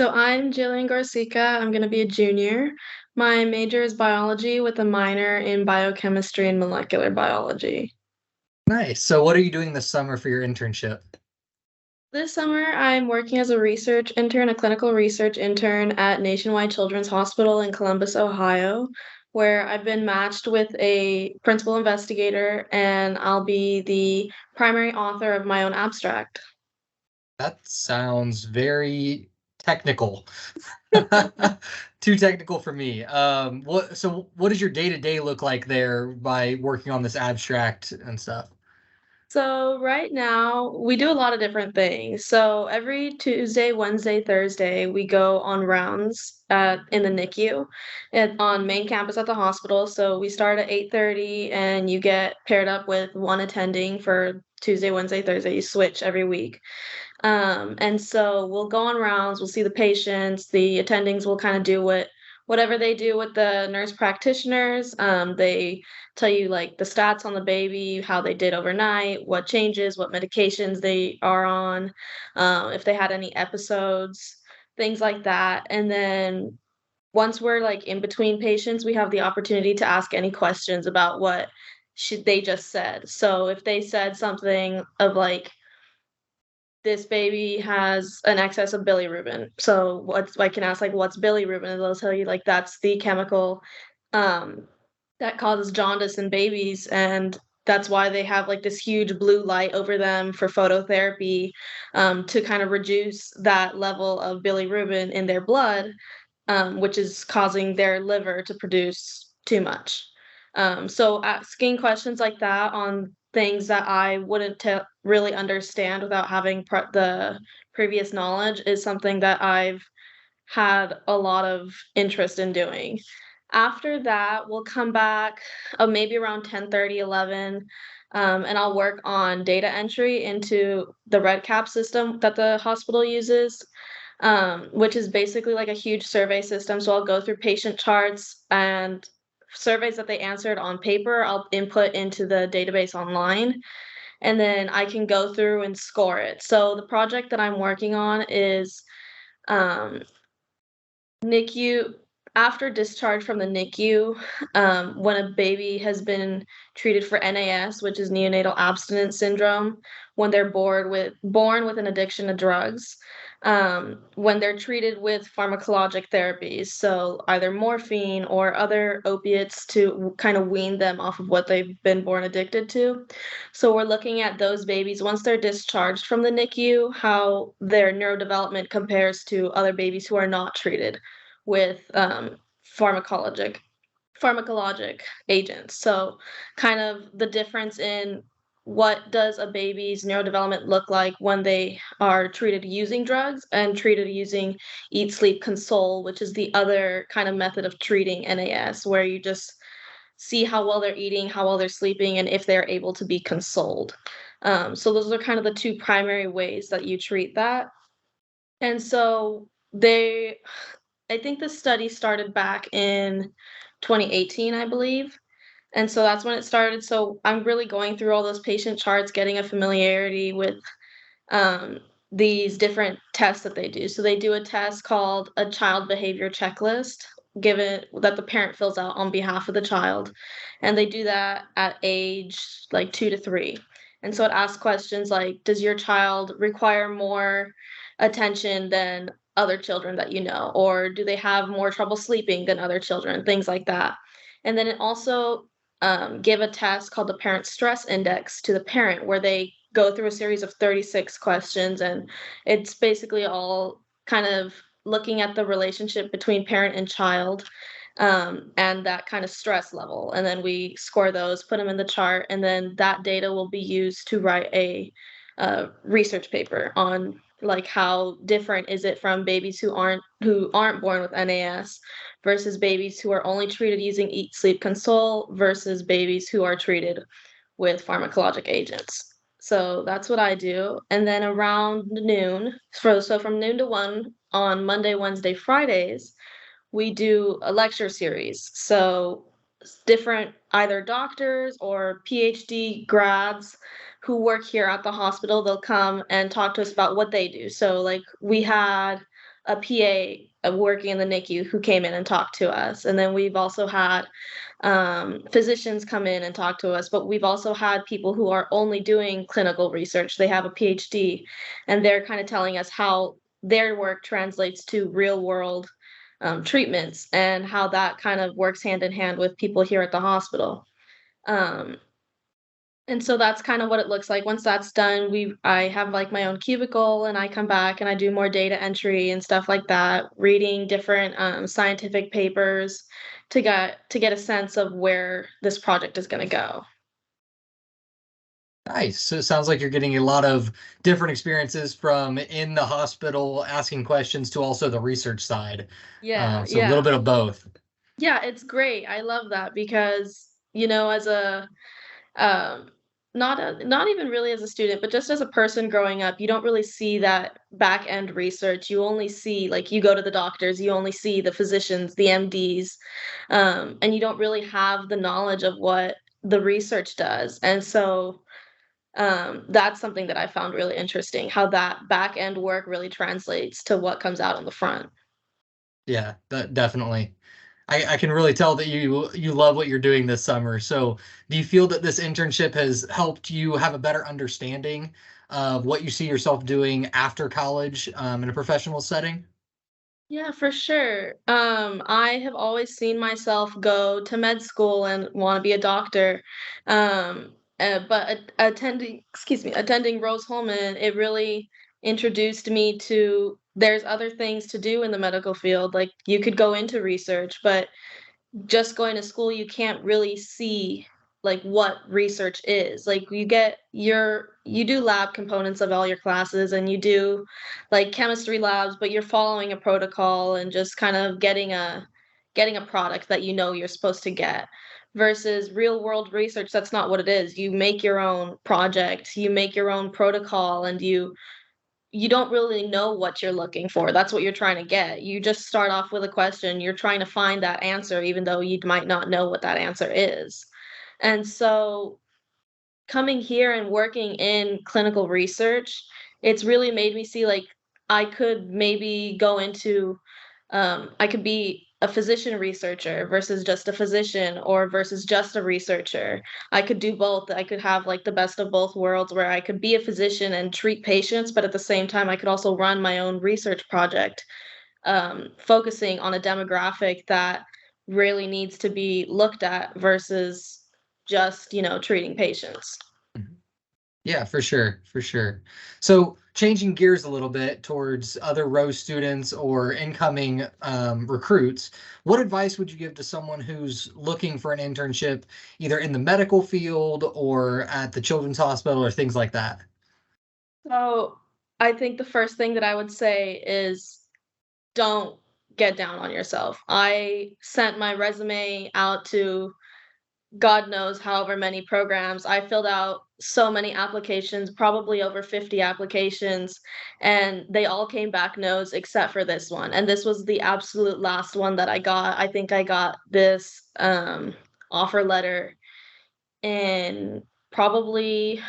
So I'm Gillian Gorocica. I'm going to be a junior. My major is biology with a minor in biochemistry and molecular biology. Nice. So what are you doing this summer for your internship? This summer, I'm working as a research intern, a clinical research intern at Nationwide Children's Hospital in Columbus, Ohio, where I've been matched with a principal investigator and I'll be the primary author of my own abstract. That sounds very technical. Too technical for me. What does your day-to-day look like there by working on this abstract and stuff? So right now we do a lot of different things. So every Tuesday, Wednesday, Thursday, we go on rounds in the NICU on main campus at the hospital. So we start at 8:30 and you get paired up with one attending for Tuesday, Wednesday, Thursday. You switch every week. And so we'll go on rounds, we'll see the patients, the attendings will kind of do whatever they do with the nurse practitioners. They tell you like the stats on the baby, how they did overnight, what changes, what medications they are on, if they had any episodes, things like that. And then once we're like in between patients, we have the opportunity to ask any questions about what should they just said. So if they said something of like this baby has an excess of bilirubin. So what's I can ask like what's bilirubin and they'll tell you like that's the chemical um that causes jaundice in babies and that's why they have like this huge blue light over them for phototherapy to kind of reduce that level of bilirubin in their blood, which is causing their liver to produce too much. So asking questions like that on things that I wouldn't really understand without having the previous knowledge is something that I've had a lot of interest in doing. After that, we'll come back maybe around 10:30, 11, and I'll work on data entry into the red cap system that the hospital uses, which is basically like a huge survey system. So I'll go through patient charts and surveys that they answered on paper, I'll input into the database online, and then I can go through and score it. So the project that I'm working on is um, NICU after discharge from the NICU, when a baby has been treated for NAS, which is neonatal abstinence syndrome, when they're born with an addiction to drugs, when they're treated with pharmacologic therapies, so either morphine or other opiates to kind of wean them off of what they've been born addicted to. So we're looking at those babies once they're discharged from the NICU, how their neurodevelopment compares to other babies who are not treated with pharmacologic pharmacologic agents. So kind of the difference in what does a baby's neurodevelopment look like when they are treated using drugs and treated using eat sleep console, which is the other kind of method of treating NAS where you just see how well they're eating, how well they're sleeping, and if they're able to be consoled. So those are kind of the two primary ways that you treat that. And so I think the study started back in 2018, I believe. And so that's when it started. So I'm really going through all those patient charts, getting a familiarity with um, these different tests that they do. So they do a test called a child behavior checklist, given that the parent fills out on behalf of the child. And they do that at age like 2 to 3. And so it asks questions like, does your child require more attention than other children that you know? Or do they have more trouble sleeping than other children? Things like that. And then it also give a test called the parent stress index to the parent, where they go through a series of 36 questions. And it's basically all kind of looking at the relationship between parent and child, and that kind of stress level. And then we score those, put them in the chart, and then that data will be used to write a research paper on like how different is it from babies who aren't born with NAS versus babies who are only treated using eat sleep console versus babies who are treated with pharmacologic agents. So that's what I do. And then around noon, so from noon to 1 on Monday, Wednesday, Fridays, we do a lecture series. So different either doctors or PhD grads who work here at the hospital, they'll come and talk to us about what they do. So like we had a PA working in the NICU who came in and talked to us. And then we've also had physicians come in and talk to us, but we've also had people who are only doing clinical research. They have a PhD, and they're kind of telling us how their work translates to real world treatments and how that kind of works hand in hand with people here at the hospital. Um, and so that's kind of what it looks like. Once that's done, I have like my own cubicle and I come back and I do more data entry and stuff like that, reading different scientific papers to get a sense of where this project is going to go. Nice. So it sounds like you're getting a lot of different experiences from in the hospital asking questions to also the research side. Yeah, So a little yeah. bit of both. Yeah, it's great. I love that because, as a um not even really as a student, but just as a person growing up, you don't really see that back end research. You only see, like, you go to the doctors, you only see the physicians, the MDs, and you don't really have the knowledge of what the research does. And so that's something that I found really interesting, how that back end work really translates to what comes out on the front. Yeah, that definitely. I can really tell that you love what you're doing this summer. So, do you feel that this internship has helped you have a better understanding of what you see yourself doing after college in a professional setting? Yeah, for sure. I have always seen myself go to med school and want to be a doctor. But attending Rose Holman, it really introduced me to there's other things to do in the medical field. Like, you could go into research, but just going to school, you can't really see, like, what research is. Like, you do lab components of all your classes, and you do, like, chemistry labs, but you're following a protocol and just kind of getting a product that you're supposed to get. Versus real world research, that's not what it is. You make your own project, you make your own protocol, and you don't really know what you're looking for. That's what you're trying to get. You just start off with a question. You're trying to find that answer, even though you might not know what that answer is. And so, coming here and working in clinical research, it's really made me see, like, I could maybe go into I could be a physician researcher versus just a physician or versus just a researcher. I could do both. I could have like the best of both worlds where I could be a physician and treat patients, but at the same time, I could also run my own research project, focusing on a demographic that really needs to be looked at versus just, treating patients. Mhm. Yeah, for sure, for sure. So, changing gears a little bit towards other Rose students or incoming recruits, what advice would you give to someone who's looking for an internship, either in the medical field or at the children's hospital or things like that? So I think the first thing that I would say is don't get down on yourself. I sent my resume out to God knows however many programs. I filled out so many applications, probably over 50 applications, and they all came back no's except for this one. And this was the absolute last one that I got. I think I got this offer letter in probably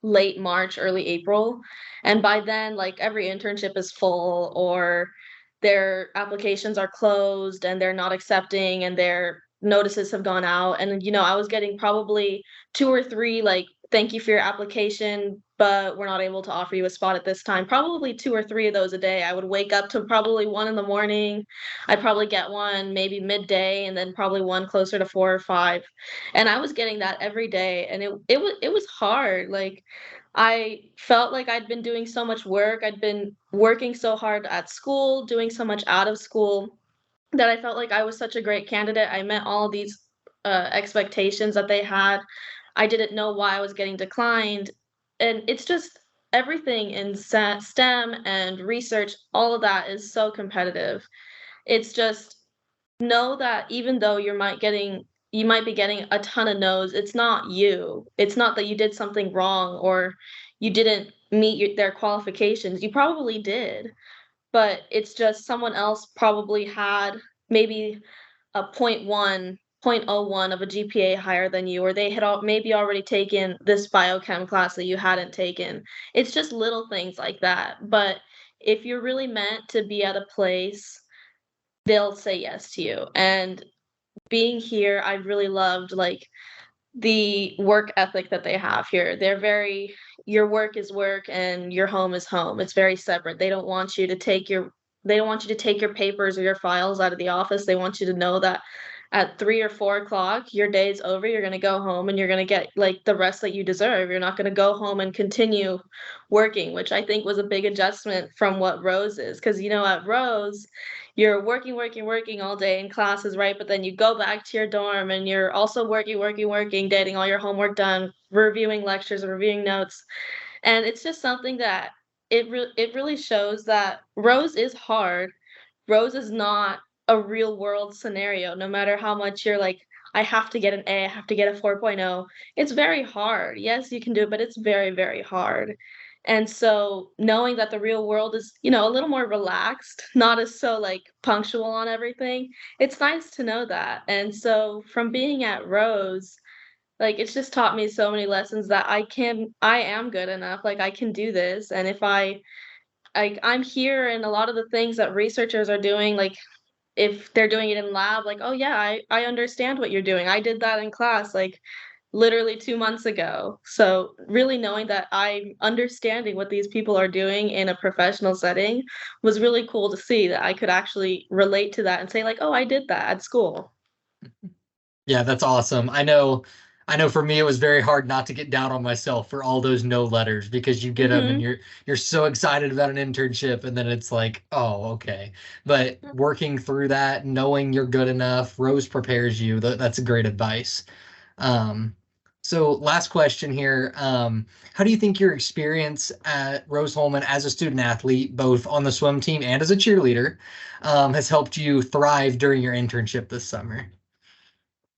late March, early April. And by then, like, every internship is full or their applications are closed and they're not accepting and their notices have gone out. And, I was getting probably two or three, like, thank you for your application, but we're not able to offer you a spot at this time. Probably two or three of those a day. I would wake up to probably one in the morning. I'd probably get one maybe midday and then probably one closer to four or five. And I was getting that every day. And it was hard. Like, I felt like I'd been doing so much work. I'd been working so hard at school, doing so much out of school that I felt like I was such a great candidate. I met all these expectations that they had. I didn't know why I was getting declined. And it's just everything in STEM and research, all of that is so competitive. It's just know that even though you might be getting a ton of no's, it's not you. It's not that you did something wrong or you didn't meet their qualifications. You probably did, but it's just someone else probably had maybe a point 0.01 of a GPA higher than you, or they had maybe already taken this biochem class that you hadn't taken. It's just little things like that, but if you're really meant to be at a place, they'll say yes to you. And being here, I really loved, like, the work ethic that they have here. They're very your work is work and your home is home. It's very separate. They don't want you to take your papers or your files out of the office. They want you to know that at 3 or 4 o'clock, your day's over, you're gonna go home and you're gonna get, like, the rest that you deserve. You're not gonna go home and continue working, which I think was a big adjustment from what Rose is. Because at Rose, you're working, working, working all day in classes, right? But then you go back to your dorm and you're also working, working, working, getting all your homework done, reviewing lectures, reviewing notes. And it's just something that it really shows that Rose is hard. Rose is not a real world scenario, no matter how much you're like, I have to get an A, I have to get a 4.0. It's very hard. Yes, you can do it, but it's very, very hard. And so knowing that the real world is, a little more relaxed, not as so like punctual on everything, it's nice to know that. And so from being at Rose, like it's just taught me so many lessons that I am good enough. Like I can do this. And if I'm here and a lot of the things that researchers are doing, like if they're doing it in lab, like, "Oh, yeah, I understand what you're doing. I did that in class, like, literally 2 months ago." So, really knowing that I'm understanding what these people are doing in a professional setting was really cool to see that I could actually relate to that and say like, "Oh, I did that at school." Yeah, that's awesome. I know for me it was very hard not to get down on myself for all those no letters because you get them and Mhm. you're so excited about an internship and then it's like, oh, okay. But working through that, knowing you're good enough, Rose prepares you. That's great advice. Um, so last question here. How do you think your experience at Rose Holman as a student athlete, both on the swim team and as a cheerleader, has helped you thrive during your internship this summer?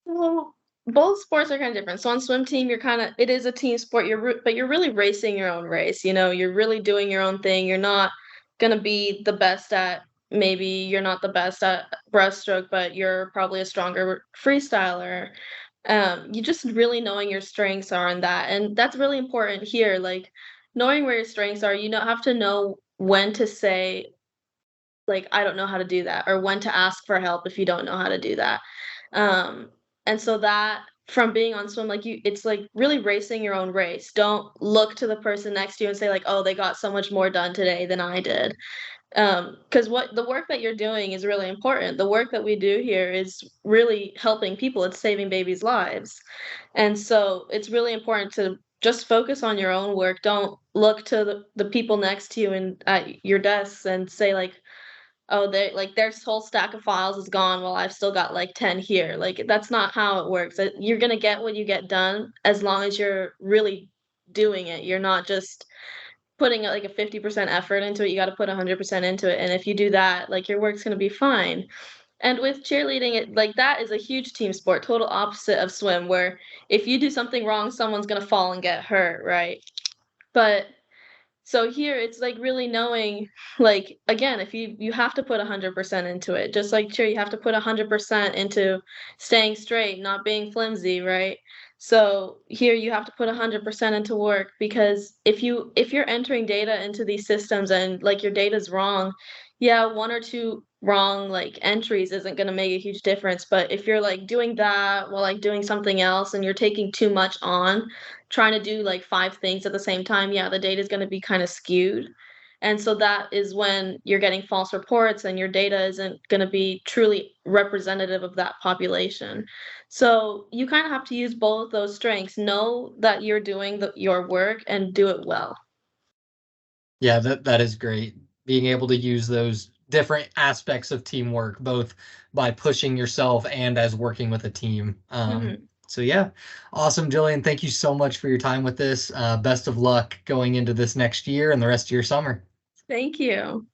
Well, both sports are kinda different. So on swim team, it is a team sport, but you're really racing your own race, you're really doing your own thing. You're not gonna be the best at maybe you're not the best at breaststroke, but you're probably a stronger freestyler. You just really knowing your strengths are in that, and that's really important here, like, knowing where your strengths are, have to know when to say, like, "I don't know how to do that," or when to ask for help if you don't know how to do that. Um, and so that from being on swim, like it's like really racing your own race. Don't look to the person next to you and say like, "Oh, they got so much more done today than I did." Because what the work that you're doing is really important. The work that we do here is really helping people. It's saving babies' lives. And so it's really important to just focus on your own work. Don't look to the people next to you and at your desks and say like, oh, they like, their whole stack of files is gone while I've still got, like, 10 here. Like, that's not how it works. You're gonna get what you get done as long as you're really doing it. You're not just putting, like, a 50% effort into it, you gotta put 100% into it, and if you do that, like, your work's gonna be fine. And with cheerleading, that is a huge team sport, total opposite of swim, where if you do something wrong, someone's gonna fall and get hurt, right? But so here it's like really knowing, like, again, if you have to put 100% into it, just like cheer, you have to put 100% into staying straight, not being flimsy, right? So here you have to put 100% into work, because if you're entering data into these systems and like your data's wrong, yeah, one or two wrong like entries isn't going to make a huge difference. But if you're like doing that while like doing something else and you're taking too much on, trying to do like 5 things at the same time, yeah, the data is gonna be kinda skewed. And so that is when you're getting false reports and your data isn't gonna be truly representative of that population. So you kinda have to use both those strengths. Know that you're doing your work and do it well. Yeah, that is great. Being able to use those different aspects of teamwork, both by pushing yourself and as working with a team. Mhm. So yeah, awesome, Jillian. Thank you so much for your time with this. Best of luck going into this next year and the rest of your summer. Thank you.